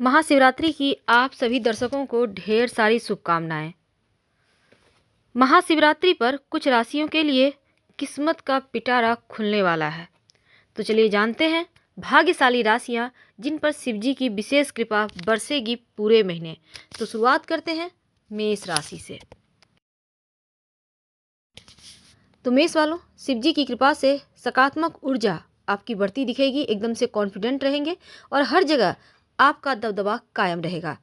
महाशिवरात्रि की आप सभी दर्शकों को ढेर सारी शुभकामनाएं। महाशिवरात्रि पर कुछ राशियों के लिए किस्मत का पिटारा खुलने वाला है। तो चलिए जानते हैं भाग्यशाली राशियां जिन पर शिव जी की विशेष कृपा बरसेगी पूरे महीने। तो शुरुआत करते हैं मेष राशि से। तो मेष वालों, शिव जी की कृपा से सकारात्मक ऊर्जा आपकी बढ़ती दिखेगी, एकदम से कॉन्फिडेंट रहेंगे और हर जगह आपका दबदबा कायम रहेगा।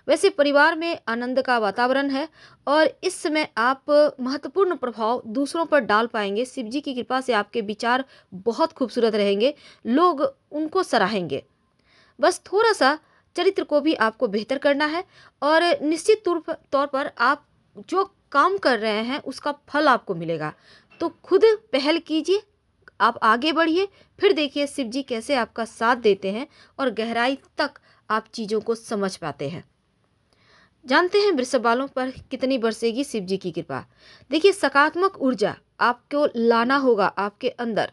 वैसे परिवार में आनंद का वातावरण है और इस समय आप महत्वपूर्ण प्रभाव दूसरों पर डाल पाएंगे। शिव जी की कृपा से आपके विचार बहुत खूबसूरत रहेंगे, लोग उनको सराहेंगे। बस थोड़ा सा चरित्र को भी आपको बेहतर करना है और निश्चित तौर पर आप जो काम कर रहे हैं उसका फल आपको मिलेगा। तो खुद पहल कीजिए, आप आगे बढ़िए, फिर देखिए शिव जी कैसे आपका साथ देते हैं और गहराई तक आप चीज़ों को समझ पाते हैं। जानते हैं वृषभ वालों पर कितनी बरसेगी शिव जी की कृपा। देखिए, सकारात्मक ऊर्जा आपको लाना होगा आपके अंदर।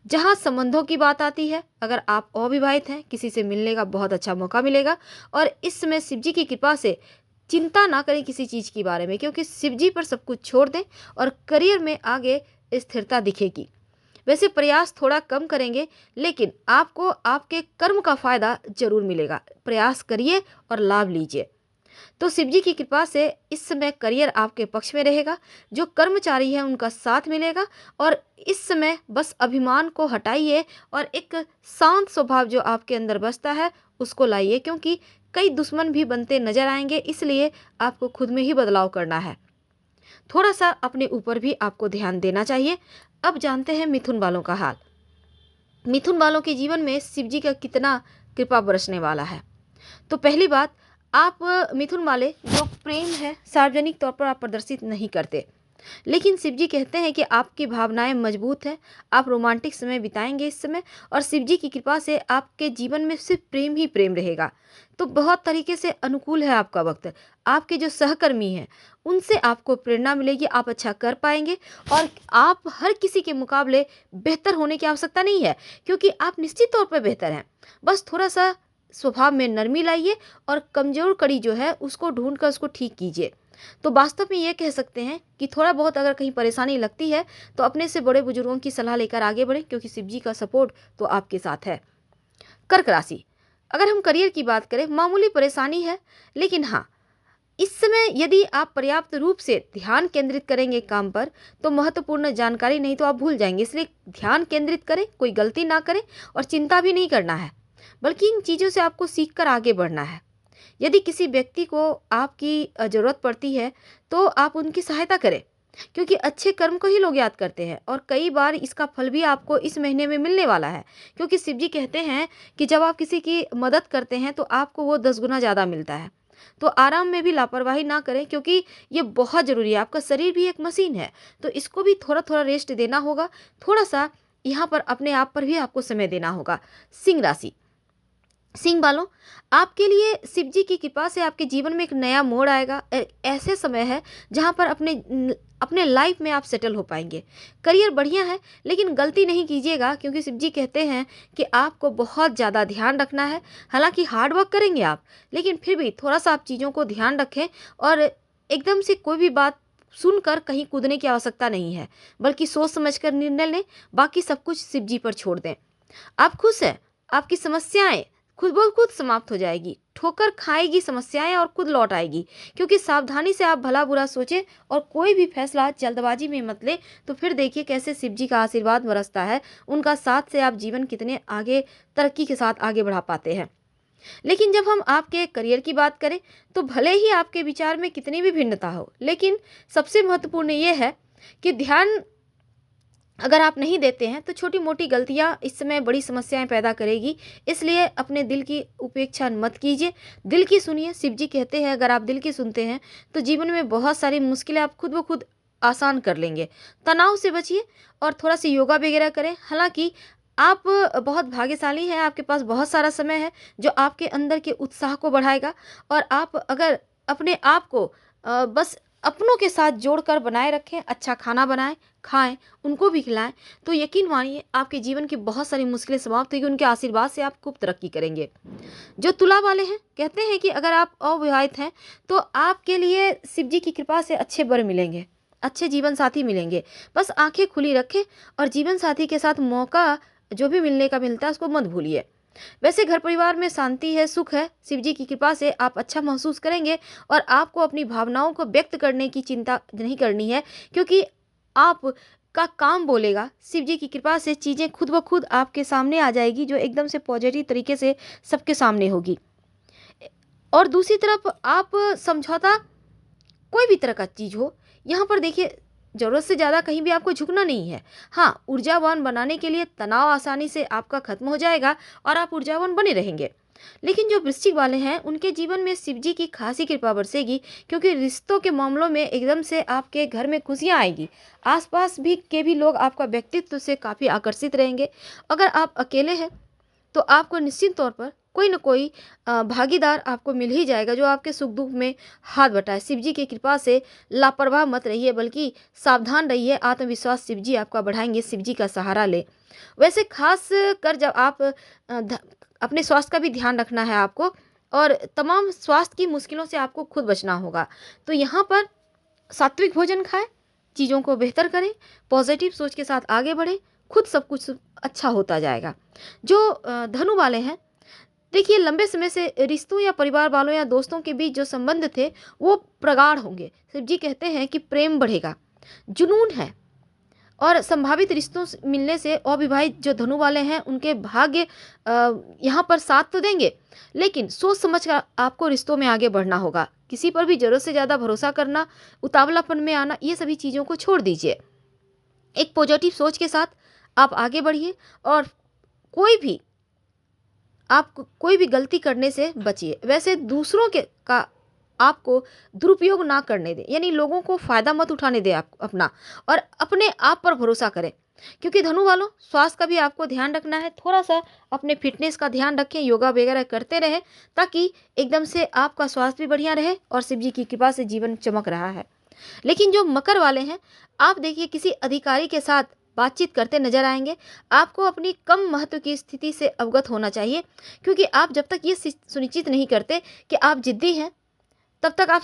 जहाँ संबंधों की बात आती है, अगर आप अविवाहित हैं, किसी से मिलने का बहुत अच्छा मौका मिलेगा और इस समय शिव जी की कृपा से चिंता ना करें किसी चीज़ के बारे में, क्योंकि शिव जी पर सब कुछ छोड़ दें और करियर में आगे स्थिरता दिखेगी। वैसे प्रयास थोड़ा कम करेंगे, लेकिन आपको आपके कर्म का फायदा जरूर मिलेगा। प्रयास करिए और लाभ लीजिए। तो शिव जी की कृपा से इस समय करियर आपके पक्ष में रहेगा। जो कर्मचारी हैं उनका साथ मिलेगा और इस समय बस अभिमान को हटाइए और एक शांत स्वभाव जो आपके अंदर बसता है उसको लाइए, क्योंकि कई दुश्मन भी बनते नजर आएंगे, इसलिए आपको खुद में ही बदलाव करना है। थोड़ा सा अपने ऊपर भी आपको ध्यान देना चाहिए। अब जानते हैं मिथुन वालों का हाल। मिथुन वालों के जीवन में शिव जी का कितना कृपा बरसने वाला है। तो पहली बात, आप मिथुन वाले जो प्रेम है सार्वजनिक तौर पर आप प्रदर्शित नहीं करते, लेकिन शिव जी कहते हैं कि आपकी भावनाएं मजबूत हैं। आप रोमांटिक समय बिताएंगे इस समय और शिव जी की कृपा से आपके जीवन में सिर्फ प्रेम ही प्रेम रहेगा। तो बहुत तरीके से अनुकूल है आपका वक्त। आपके जो सहकर्मी हैं उनसे आपको प्रेरणा मिलेगी, आप अच्छा कर पाएंगे और आप हर किसी के मुकाबले बेहतर होने की आवश्यकता नहीं है, क्योंकि आप निश्चित तौर पर बेहतर हैं। बस थोड़ा सा स्वभाव में नरमी लाइए और कमजोर कड़ी जो है उसको ढूंढ कर उसको ठीक कीजिए। तो वास्तव में ये कह सकते हैं कि थोड़ा बहुत अगर कहीं परेशानी लगती है तो अपने से बड़े बुजुर्गों की सलाह लेकर आगे बढ़ें, क्योंकि शिव जी का सपोर्ट तो आपके साथ है। कर्क राशि, अगर हम करियर की बात करें, मामूली परेशानी है, लेकिन हाँ, इस समय यदि आप पर्याप्त रूप से ध्यान केंद्रित करेंगे काम पर तो महत्वपूर्ण जानकारी नहीं तो आप भूल जाएंगे। इसलिए ध्यान केंद्रित करें, कोई गलती ना करें और चिंता भी नहीं करना है, बल्कि इन चीज़ों से आपको सीखकर आगे बढ़ना है। यदि किसी व्यक्ति को आपकी ज़रूरत पड़ती है तो आप उनकी सहायता करें, क्योंकि अच्छे कर्म को ही लोग याद करते हैं और कई बार इसका फल भी आपको इस महीने में मिलने वाला है। क्योंकि शिव जी कहते हैं कि जब आप किसी की मदद करते हैं तो आपको वो 10 गुना ज़्यादा मिलता है। तो आराम में भी लापरवाही ना करें, क्योंकि ये बहुत ज़रूरी है। आपका शरीर भी एक मशीन है, तो इसको भी थोड़ा थोड़ा रेस्ट देना होगा। थोड़ा सा यहाँ पर अपने आप पर भी आपको समय देना होगा। सिंह राशि, सिंह वालों, आपके लिए शिव जी की कृपा से आपके जीवन में एक नया मोड़ आएगा। ऐसे समय है जहाँ पर अपने लाइफ में आप सेटल हो पाएंगे। करियर बढ़िया है, लेकिन गलती नहीं कीजिएगा, क्योंकि शिव जी कहते हैं कि आपको बहुत ज़्यादा ध्यान रखना है। हालांकि हार्ड वर्क करेंगे आप, लेकिन फिर भी थोड़ा सा आप चीज़ों को ध्यान रखें और एकदम से कोई भी बात सुनकर कहीं कूदने की आवश्यकता नहीं है, बल्कि सोच समझ कर निर्णय लें। बाकी सब कुछ शिव जी पर छोड़ दें। आप खुश हैं, आपकी समस्याएं खुद ब खुद समाप्त हो जाएगी। ठोकर खाएगी समस्याएं और खुद लौट आएगी, क्योंकि सावधानी से आप भला बुरा सोचें और कोई भी फैसला जल्दबाजी में मत लें। तो फिर देखिए कैसे शिव जी का आशीर्वाद बरसता है। उनका साथ से आप जीवन कितने आगे तरक्की के साथ आगे बढ़ा पाते हैं। लेकिन जब हम आपके करियर की बात करें तो भले ही आपके विचार में कितनी भी भिन्नता हो, लेकिन सबसे महत्वपूर्ण ये है कि ध्यान अगर आप नहीं देते हैं तो छोटी मोटी गलतियां इस समय बड़ी समस्याएं पैदा करेगी। इसलिए अपने दिल की उपेक्षा मत कीजिए, दिल की सुनिए। शिव जी कहते हैं अगर आप दिल की सुनते हैं तो जीवन में बहुत सारी मुश्किलें आप खुद ब खुद आसान कर लेंगे। तनाव से बचिए और थोड़ा सा योगा वगैरह करें। हालांकि आप बहुत भाग्यशाली हैं, आपके पास बहुत सारा समय है जो आपके अंदर के उत्साह को बढ़ाएगा। और आप अगर अपने आप को बस अपनों के साथ जोड़कर बनाए रखें, अच्छा खाना बनाएं, खाएं, उनको भी खिलाएं, तो यकीन मानिए आपके जीवन की बहुत सारी मुश्किलें समाप्त होगी। उनके आशीर्वाद से आप खूब तरक्की करेंगे। जो तुला वाले हैं, कहते हैं कि अगर आप अविवाहित हैं तो आपके लिए शिव जी की कृपा से अच्छे वर मिलेंगे, अच्छे जीवन साथी मिलेंगे। बस आंखें खुली रखें और जीवन साथी के साथ मौका जो भी मिलने का मिलता है उसको मत भूलिए। वैसे घर परिवार में शांति है, सुख है, शिव जी की कृपा से आप अच्छा महसूस करेंगे और आपको अपनी भावनाओं को व्यक्त करने की चिंता नहीं करनी है, क्योंकि आप का काम बोलेगा। शिव जी की कृपा से चीज़ें खुद ब खुद आपके सामने आ जाएगी, जो एकदम से पॉजिटिव तरीके से सबके सामने होगी। और दूसरी तरफ आप समझौता कोई भी तरह का चीज़ हो, यहाँ पर देखिए ज़रूरत से ज़्यादा कहीं भी आपको झुकना नहीं है। हाँ, ऊर्जावान बनाने के लिए तनाव आसानी से आपका खत्म हो जाएगा और आप ऊर्जावान बने रहेंगे। लेकिन जो वृश्चिक वाले हैं उनके जीवन में शिव जी की खासी कृपा बरसेगी, क्योंकि रिश्तों के मामलों में एकदम से आपके घर में खुशियाँ आएगी। आसपास भी लोग आपका व्यक्तित्व से काफ़ी आकर्षित रहेंगे। अगर आप अकेले हैं तो आपको निश्चित तौर पर कोई न कोई भागीदार आपको मिल ही जाएगा, जो आपके सुख दुख में हाथ बटाए। शिव जी की कृपा से लापरवाह मत रहिए, बल्कि सावधान रहिए। आत्मविश्वास शिव जी आपका बढ़ाएंगे, शिव जी का सहारा ले। वैसे खास कर जब आप अपने स्वास्थ्य का भी ध्यान रखना है आपको, और तमाम स्वास्थ्य की मुश्किलों से आपको खुद बचना होगा। तो यहाँ पर सात्विक भोजन खाएं, चीज़ों को बेहतर करें, पॉजिटिव सोच के साथ आगे बढ़ें, खुद सब कुछ अच्छा होता जाएगा। जो धनु वाले हैं, देखिए लंबे समय से रिश्तों या परिवार वालों या दोस्तों के बीच जो संबंध थे वो प्रगाढ़ होंगे। शिव जी कहते हैं कि प्रेम बढ़ेगा, जुनून है, और संभावित रिश्तों से मिलने से अविवाहित जो धनु वाले हैं उनके भाग्य यहाँ पर साथ तो देंगे, लेकिन सोच समझ कर आपको रिश्तों में आगे बढ़ना होगा। किसी पर भी ज़रूरत से ज़्यादा भरोसा करना, उतावलापन में आना, ये सभी चीज़ों को छोड़ दीजिए। एक पॉजिटिव सोच के साथ आप आगे बढ़िए और कोई भी आप कोई भी गलती करने से बचिए। वैसे दूसरों के का आपको दुरुपयोग ना करने दें, यानी लोगों को फ़ायदा मत उठाने दें आप अपना, और अपने आप पर भरोसा करें। क्योंकि धनु वालों, स्वास्थ्य का भी आपको ध्यान रखना है। थोड़ा सा अपने फिटनेस का ध्यान रखें, योगा वगैरह करते रहें, ताकि एकदम से आपका स्वास्थ्य भी बढ़िया रहे और शिव जी की कृपा से जीवन चमक रहा है। लेकिन जो मकर वाले हैं, आप देखिए किसी अधिकारी के साथ बातचीत करते नजर आएंगे। आपको अपनी कम महत्व की स्थिति से अवगत होना चाहिए, क्योंकि आप जब तक ये सुनिश्चित नहीं करते कि आप जिद्दी हैं, तब तक आप,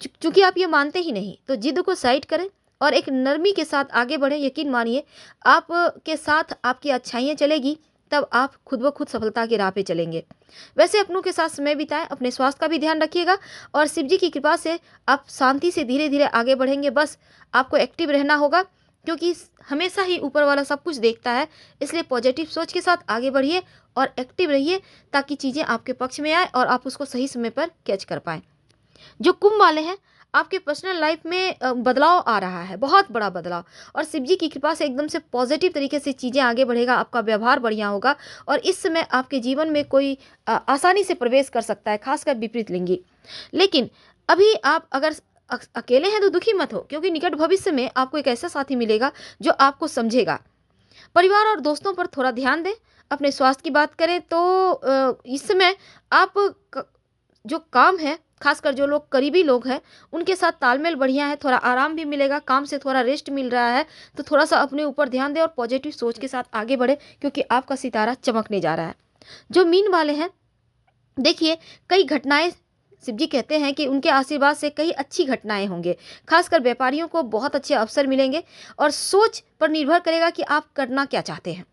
चूंकि आप ये मानते ही नहीं, तो जिद को साइड करें और एक नरमी के साथ आगे बढ़ें। यकीन मानिए आप के साथ आपकी अच्छाइयाँ चलेगी, तब आप खुद ब खुद सफलता की राह पे चलेंगे। वैसे अपनों के साथ समय बिताएं, अपने स्वास्थ्य का भी ध्यान रखिएगा, और शिव जी की कृपा से आप शांति से धीरे धीरे आगे बढ़ेंगे। बस आपको एक्टिव रहना होगा, क्योंकि हमेशा ही ऊपर वाला सब कुछ देखता है। इसलिए पॉजिटिव सोच के साथ आगे बढ़िए और एक्टिव रहिए, ताकि चीज़ें आपके पक्ष में आए और आप उसको सही समय पर कैच कर पाएँ। जो कुंभ वाले हैं, आपके पर्सनल लाइफ में बदलाव आ रहा है, बहुत बड़ा बदलाव, और शिव जी की कृपा से एकदम से पॉजिटिव तरीके से चीज़ें आगे बढ़ेगा। आपका व्यवहार बढ़िया होगा और इस समय आपके जीवन में कोई आसानी से प्रवेश कर सकता है, खासकर विपरीत लिंगी। लेकिन अभी आप अगर अकेले हैं तो दुखी मत हो, क्योंकि निकट भविष्य में आपको एक ऐसा साथी मिलेगा जो आपको समझेगा। परिवार और दोस्तों पर थोड़ा ध्यान दें। अपने स्वास्थ्य की बात करें तो इस समय आप जो काम है, खासकर जो लोग करीबी लोग हैं, उनके साथ तालमेल बढ़िया है, थोड़ा आराम भी मिलेगा, काम से थोड़ा रेस्ट मिल रहा है। तो थोड़ा सा अपने ऊपर ध्यान दें और पॉजिटिव सोच के साथ आगे बढ़े, क्योंकि आपका सितारा चमकने जा रहा है। जो मीन वाले हैं, देखिए कई घटनाएं, शिव जी कहते हैं कि उनके आशीर्वाद से कई अच्छी घटनाएं होंगे। खासकर व्यापारियों को बहुत अच्छे अवसर मिलेंगे, और सोच पर निर्भर करेगा कि आप करना क्या चाहते हैं।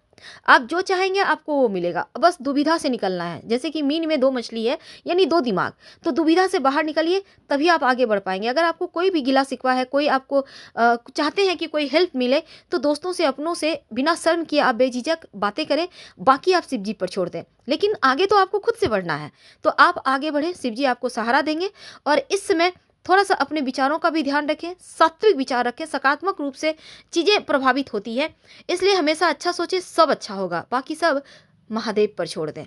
आप जो चाहेंगे आपको वो मिलेगा, बस दुविधा से निकलना है। जैसे कि मीन में दो मछली है, यानी दो दिमाग, तो दुविधा से बाहर निकलिए, तभी आप आगे बढ़ पाएंगे। अगर आपको कोई भी गिला शिकवा है, कोई आपको चाहते हैं कि कोई हेल्प मिले, तो दोस्तों से, अपनों से बिना शर्म किए आप बेझिझक बातें करें, बाकी आप शिव जी पर छोड़ दें। लेकिन आगे तो आपको खुद से बढ़ना है, तो आप आगे बढ़ें, शिव जी आपको सहारा देंगे। और इस समय थोड़ा सा अपने विचारों का भी ध्यान रखें, सात्विक विचार रखें, सकारात्मक रूप से चीज़ें प्रभावित होती है, इसलिए हमेशा अच्छा सोचें, सब अच्छा होगा, बाकी सब महादेव पर छोड़ दें।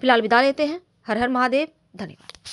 फिलहाल विदा लेते हैं। हर हर महादेव। धन्यवाद।